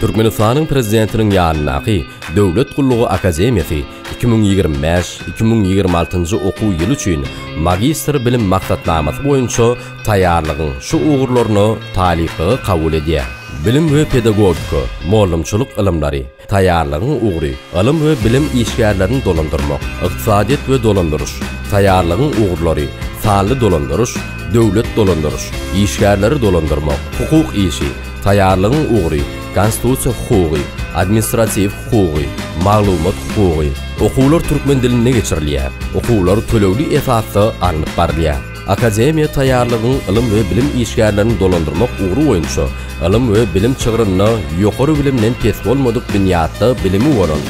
Türkmenistan'ın prezidentinin ýanyndaky Döwlet Gullugy Akademiýasy 2025-2026 okuw ýyly üçin magistr bilim maksatnamasy boýunça taýýarlygyň şu ugurlaryny talypy kabul edýär. Bilim we pedagogika, mollumçylyk ilmleri, taýýarlygyň ugry, ilim we bilim işgärlerini dolandyrmak, ykdysadyet we dolandyryş, taýýarlygyň ugurlary, sanly dolandyryş, döwlet dolandyryş, işgärleri dolandyrmak, hukuk işi, taýýarlygyň ugry, konstitusiýa hukugy, administrativ hukugy, maglumat hukugy, okuwlar türkmen diline geçirilýär. Okuwlar tölewli esasda alınıp barylýar. Akademiýa taýýarlygyň ilim we bilim işgärlerini dolandyrmak ugry boýunça ilim we bilim çygyryny ýokary bilimden pes bolmadyk dünýäde bilimi bolan,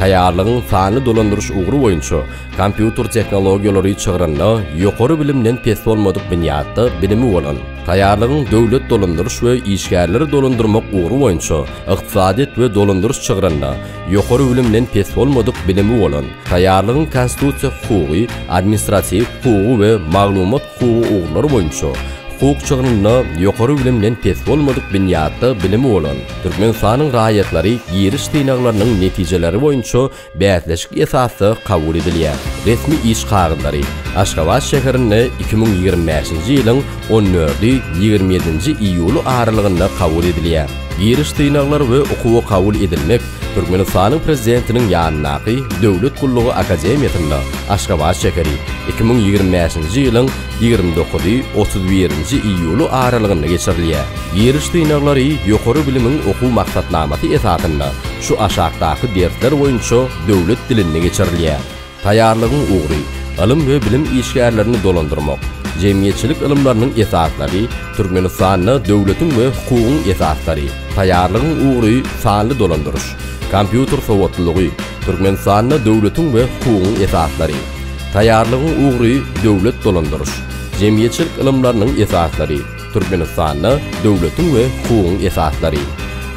taýýarlygyň sanly dolandyryş ugry boýunça kompýuter tehnologiýalary çygyryny ýokary bilimden pes bolmadyk dünýäde bilimi bolan, taýýarlygyň döwlet dolandyryş we işgärleri dolandyrmak ugry boýunça ykdysadyet we dolandyrış çygyryny ýokary bilimden pes bolmadyk bilimi bolan, taýýarlygyň konstitusiýa hukugy, administrativ hukugy we maglumat hukugy ugurlary boýunça hukuk çygyryny ýokary bilimden pes bolmadyk dünýäde bilimi bolan, Türkmenistanyň raýatlary ýeriş tyýnaglarynyň netijeleri boýunça bäzleşik esasy kabul edilýär. Resmi iş kagydlary Aşgabat şäherinde 2025-nji ýylyň 14-27 iýuly aralygynda kabul edilýär. Ýeriş tyýnaglary we okuwy kabul edilmek Türkmenistanyň prezidentiniň ýanyndaky Döwlet Gullugy Akademiýasynda Aşgabat şäheri 2025-nji ýylyň 29-31 iýuly aralygynda geçirilýär. Ýeriş tyýnaglary ýokary bilimiň okuw maksatnamasy esasynda şu aşagdaky dersler boýunça döwlet diline geçirilýär. Taýýarlygyň ugry, ilim we bilim işgärlerini dolandyrmak, jemgyýetçilik ilimlarynyň esaslary, Türkmenistanyň döwletiň we hukugyň esaslary, taýýarlygyň ugry, sanly dolandyryş, kompýuter sowatlygy, Türkmenistanyň döwletiň we hukugyň esaslary, taýýarlygyň ugry, döwlet dolandyrış, jemgyýetçilik ilimlarynyň esaslary, Türkmenistanyň döwletiň we hukugyň esaslary,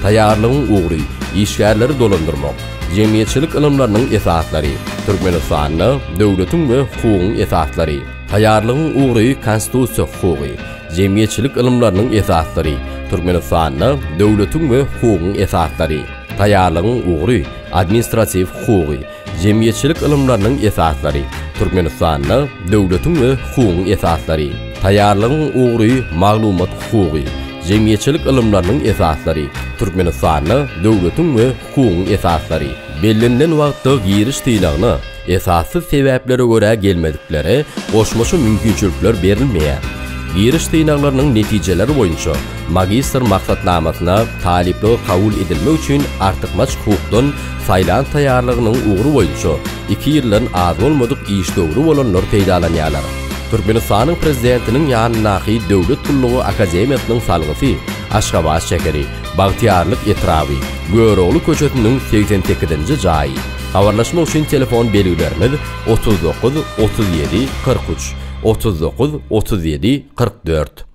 taýýarlygyň ugry, işgärleri dolandyrmak, jemgyýetçilik ilimlarynyň esaslary, Türkmenistanyň döwletiň we hukugyň esaslary, taýýarlygyň ugry, konstitusiýa hukugy, jemgyýetçilik ilimlarynyň esaslary, Türkmenistanyň döwletiň we hukugyň esaslary, taýýarlygyň ugry, administrativ hukugy, jemgyýetçilik ilimlarynyň esaslary, Türkmenistanyň döwletiň we hukugyň esaslary, taýýarlygyň ugry, maglumat hukugy, jemgyýetçilik ilimlarynyň esaslary, Türkmenistanyň döwletiň we hukugyň esaslary. Bellenlen wagtda ýeriş tyýlagyna esasy sebeplere görä gelmedikleri goşmaşy mümkinçilikler berilmeýär. Ýeriş tyýnaglarynyň netijeleri boýunça magistr maksatnamasyna talypy kabul edilmek üçin artykmaç hukukdan saýlan taýýarlygynyň ugry boýunça 2 ýyldan az bolmadyk iş döwri bolanlar peýdalanýarlar. Türkmenistanyň prezidentiniň ýanyndaky Döwlet Gullugy Akademiýasynyň salgysy Aşgabat şäheri Bagtyarlyk Etrawy Göroğlu köçetiniň 82-nji jaýy. Habarlaşmak üçin telefon belgilerimiz 39 37 43 39 37 44.